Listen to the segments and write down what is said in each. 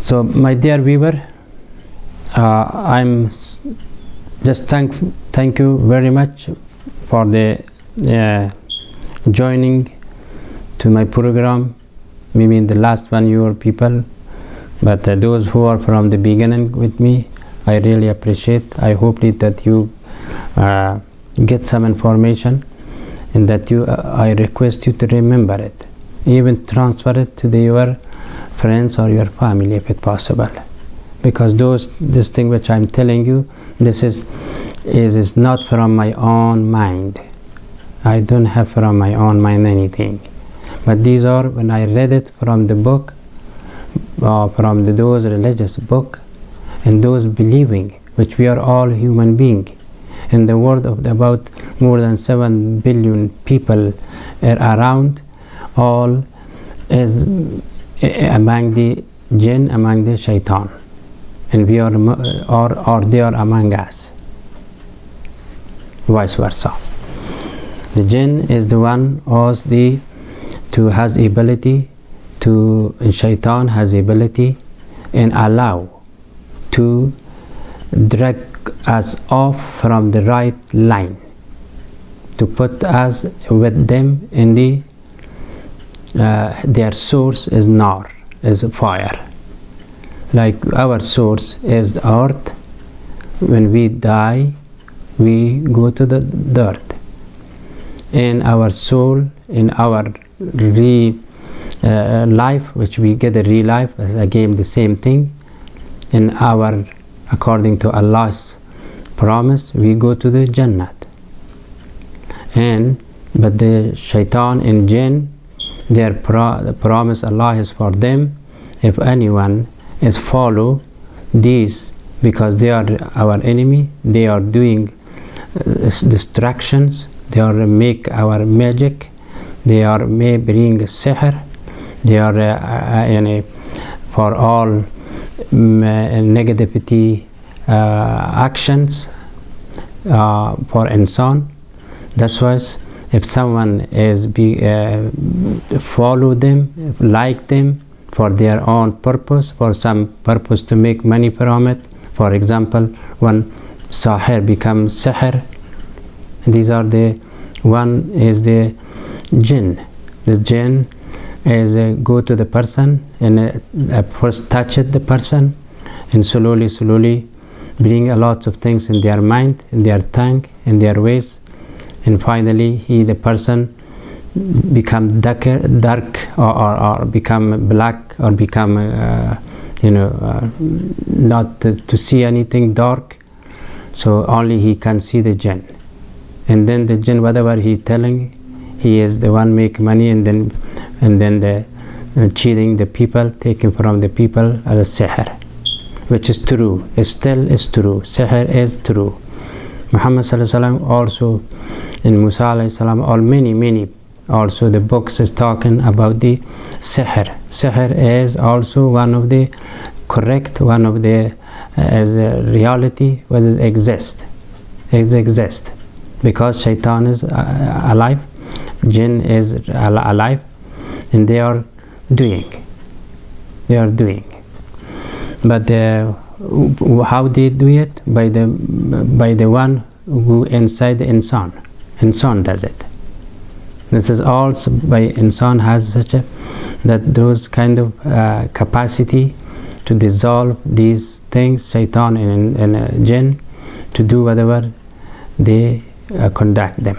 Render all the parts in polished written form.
So my dear viewer, I'm just thank you very much for the joining to my program. Maybe in the last 1 year people, but those who are from the beginning with me, I really appreciate. I hope that you get some information, and that I request you to remember it, even transfer it to your friends or your family if it's possible, because this thing which I'm telling you, this is not from my own mind. I don't have from my own mind anything, but these are when I read it from the book, from those religious book, and those believing, which we are all human being. In the world of about more than 7 billion people around, all is among the jinn, among the shaitan, and we are or they are among us, vice versa. The jinn is the one has ability to, and shaitan has ability and allow to drag us off from the right line, to put us with them in the their source is nar, is fire. Like our source is earth. When we die, we go to the dirt. In our soul, in our life, which we get a real life, is again the same thing. In our, according to Allah's promise, we go to the Jannat. But the shaitan and jinn, their promise Allah is for them. If anyone is follow these, because they are our enemy, they are doing distractions, they are make our magic, they are may bring sihr, they are for all negativity actions for insan. That's why if someone is follow them, like them for their own purpose, for some purpose to make money from it. For example, when sahir becomes sihr, these are the one is the jinn. The jinn is go to the person and first touch the person, and slowly bring a lot of things in their mind, in their tongue, in their ways, and finally the person become dark or become black, or become not to see anything dark, so only he can see the jinn. And then the jinn, whatever he telling, he is the one make money, and then the cheating the people, taking from the people as sihr, which is true. It still is true. Sihr is true. Muhammad sallallahu alaihi wasallam also, in Musa alayhi salam, or many also the books is talking about the sihr. Sihr is also one of the correct, one of the as a reality what is exist, because shaitan is alive, jinn is alive, and they are doing. But how they do it? By the one who inside the insan. Insan does it. This is also by insan has such a that those kind of capacity to dissolve these things, shaitan and jinn, to do whatever they conduct them.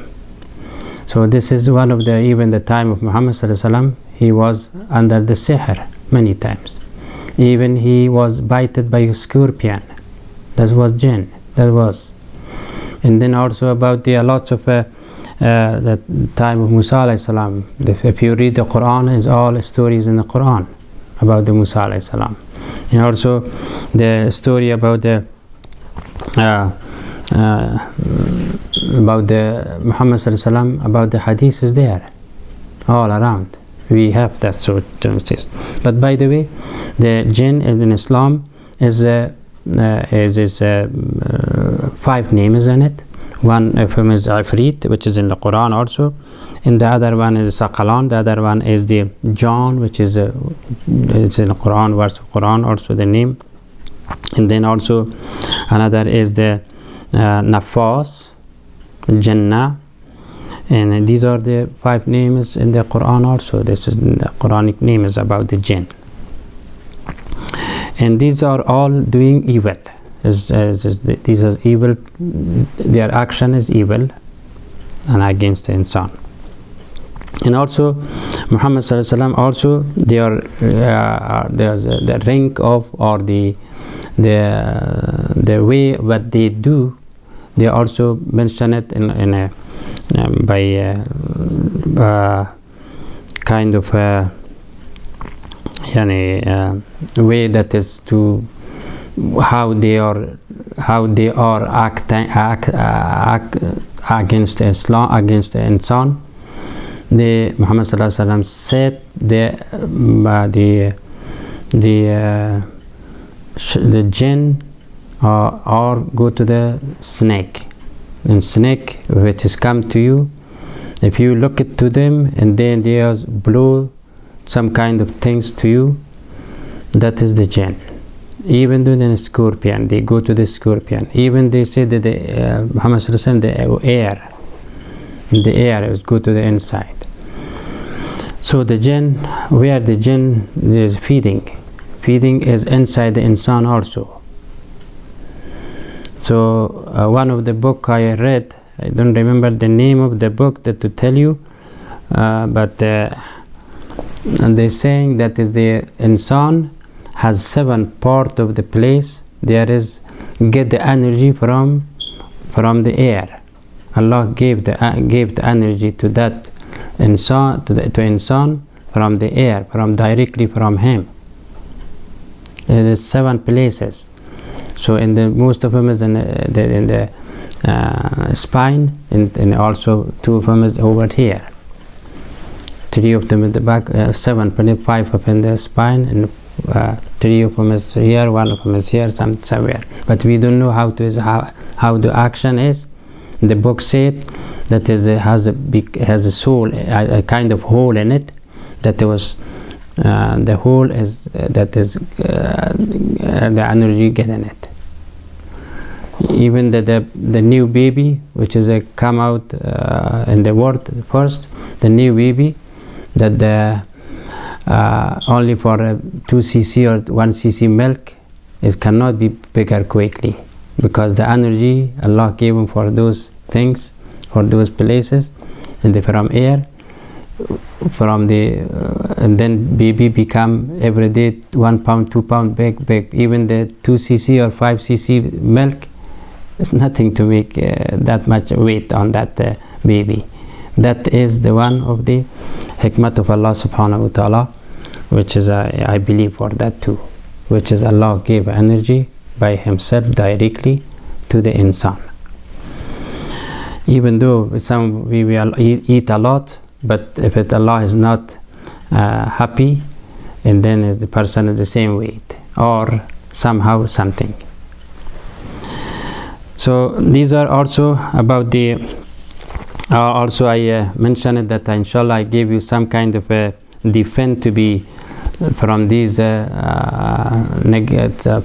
So this is one of the, even the time of Muhammad sallallahu alaihi wasallam, he was under the sihr many times. Even he was bited by a scorpion. That was jinn. That was. And then also about the lots of the time of Musa alayhi salam. If you read the Quran, it's all stories in the Quran about the Musa alayhi salam. And also the story about the Muhammad sallallahu alaihi wasallam, about the hadith is there all around. We have that sort of things. But by the way, the jinn in Islam is 5 names in it. One of them is Ifrit, which is in the Quran also, and the other one is Saqalan. The other one is the John, which is it's in the Quran, verse of Quran also the name. And then also another is the Nafas, Jannah, and these are the 5 names in the Quran also. This is the Quranic name is about the jinn, and these are all doing evil. These are evil. Their action is evil and against the insan. And also Muhammad sallallahu alaihi wasallam also there's the rank of, or the way what they do, they also mention it in a by kind of way that is to how they are acting against Islam, against the insan. The Muhammad sallallahu alaihi wasallam said the jinn or go to the snake, and snake which is come to you, if you look it to them and then they blow some kind of things to you, that is the jinn. Even though the scorpion, they go to the scorpion. Even they say that the Muhammad sallallahu alaihi wasallam, the air is go to the inside. So the jinn, where the jinn is feeding is inside the insan also. So one of the book I read, I don't remember the name of the book that to tell you, but and they're saying that is the insan has 7 part of the place there is get the energy from the air. Allah gave the energy to that insan, to insan from the air, from directly from him. It is 7 places. So in the most of them is in the spine, and also 2 of them is over here. 3 of them in the back, 7, 5 of them in the spine, and 3 of them is here, 1 of them is here, somewhere. But we don't know how the action is. The book said that has a soul, a kind of hole in it. That was the hole is the energy get in it. Even the new baby, which is come out in the world first, the new baby, that only for 2 cc or 1 cc milk, it cannot be bigger quickly, because the energy Allah gave him for those things, for those places, and from air, from the and then baby become every day 1 pound, 2 pound big. Even the 2 cc or 5 cc milk is nothing to make that much weight on that baby. That is the one of the hikmat of Allah subhanahu wa ta'ala, which is I believe for that too, which is Allah gave energy by himself directly to the insan. Even though we will eat a lot, but if Allah is not happy, and then the person is the same weight, or somehow something. So these are also about the also I mentioned that inshallah I gave you some kind of a defense to be from these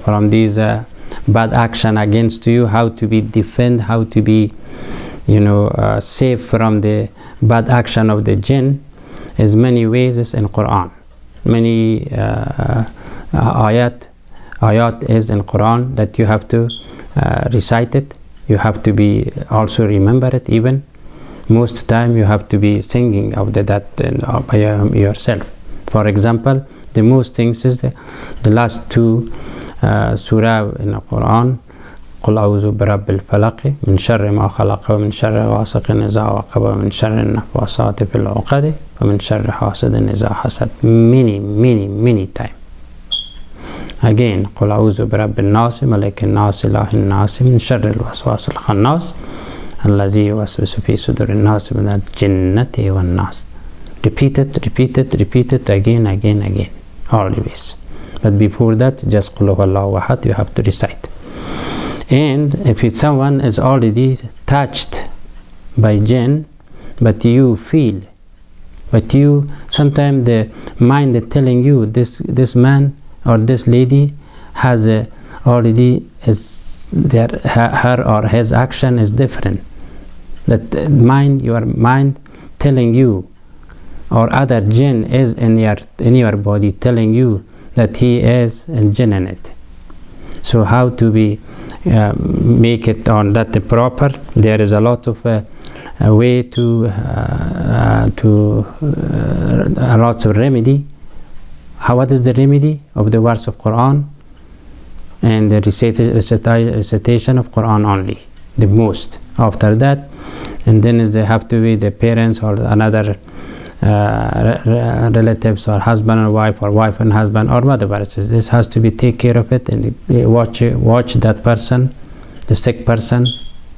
from these bad action against you, how to be defend, how to be safe from the bad action of the jinn. Is many ways is in Quran, many ayat is in Quran that you have to recite it. You have to be also remember it. Even most time you have to be singing of that by yourself. For example, the most things is the last 2 surah in the Quran. قل أعوذ برب الفلق من شر ما خلق ومن شر غاسق إذا وقب ومن شر النفاثات في العقد ومن شر حاسد إذا حسد. Many time. Again, قل أعوذ برب الناس ملك الناس إله الناس من شر الوسواس الخناس الذي يوسوس في صدور الناس من الجنة والناس. Repeat it again, always. But before that, just قل هو الله أحد, you have to recite. And if someone is already touched by jinn, but you feel, but you sometimes the mind is telling you this man or this lady has already is their her or his action is different. That your mind telling you, or other jinn is in your body telling you that he is a jinn in it. So how to be make it on that proper? There is a lot of a way to a lot of remedy. What is the remedy of the verse of Quran and the recitation of Quran only, the most. After that, and then they have to be the parents or another relatives or husband and wife or wife and husband or whatever. This has to be take care of it, and watch that person, the sick person,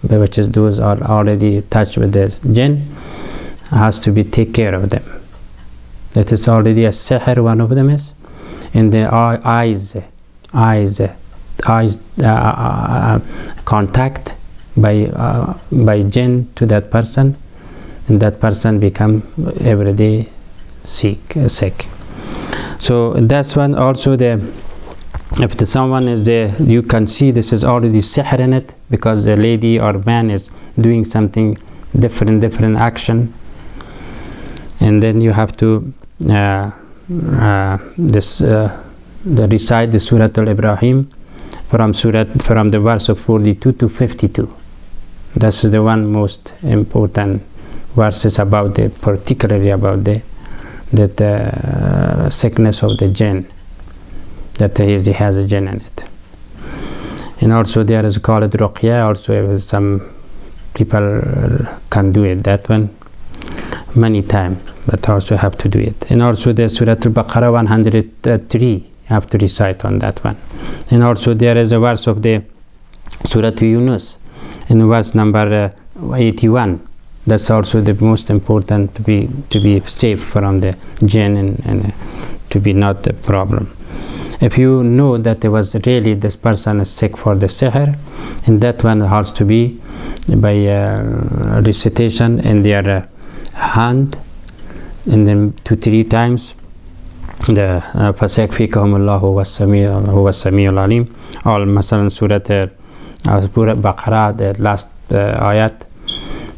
which is those are already touched with the jinn, has to be take care of them. That is already a sihr, one of them is. In the eyes contact by jinn to that person, and that person become every day sick. So that's one. Also, if someone is there, you can see this is already sihr in it, because the lady or man is doing something different action, and then you have to recite the Surah Al-Ibrahim from the verse of 42 to 52. That's the one most important verses about particularly about the sickness of the jinn, that he has a jinn in it. And also there is called ruqya. Also some people can do it, that one many times, but also have to do it. And also the Surah Al-Baqarah 103 you have to recite on that one. And also there is a verse of the Surah Yunus in verse number 81. That's also the most important, to be safe from the jinn and to be not a problem. If you know that there was really this person is sick for the sihr, and that one has to be by recitation in their hand, and then 2-3 times the فَسَيَكْفِيكَهُمُ اللَّهُ هُوَ السَّمِيعُ الْعَلِيمُ, or مثلا Surah Baqarah, the last ayat,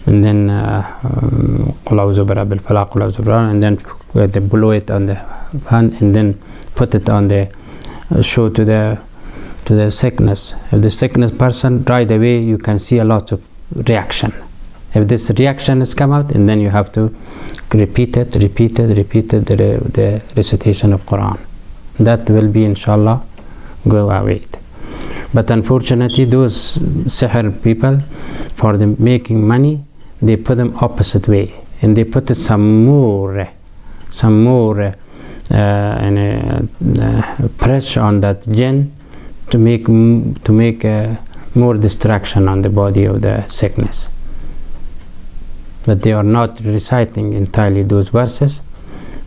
and then قُلْ أَعُوذُ بِرَبِّ الْفَلَقِ قُلْ أَعُوذُ بِرَبِّ, and then blow it on the hand, and then put it on the show to the sickness. If the sickness person, right away you can see a lot of reaction. If this reaction has come out, and then you have to repeat it, the recitation of Quran. That will be, inshallah, go away. But unfortunately, those sihr people, for the making money, they put them opposite way, and they put some more pressure on that jinn to make more distraction on the body of the sickness. But they are not reciting entirely those verses,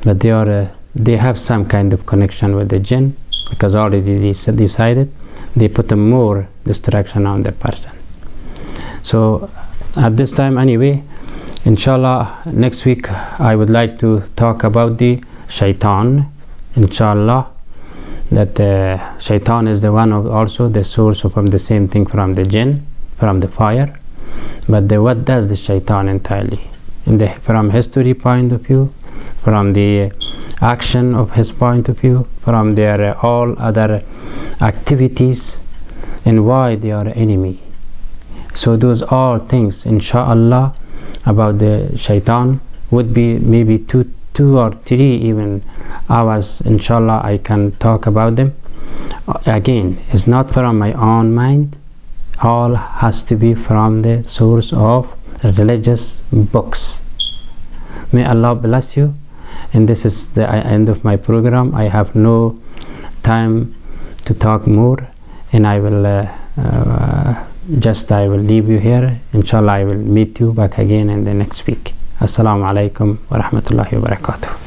but they have some kind of connection with the jinn, because already they decided, they put a more distraction on the person. So at this time anyway, inshallah, next week I would like to talk about the shaitan, inshallah, that shaitan is the one of also the source of the same thing from the jinn, from the fire. But what does the shaitan entirely? From history point of view, from the action of his point of view, from their all other activities, and why they are enemy. So those all things, inshallah, about the shaitan would be maybe two or three even hours, inshallah, I can talk about them. Again, it's not from my own mind. All has to be from the source of religious books. May Allah bless you. And this is the end of my program. I have no time to talk more, and I will I will leave you here. Inshallah, I will meet you back again in the next week. Assalamu alaikum wa rahmatullahi wa barakatuh.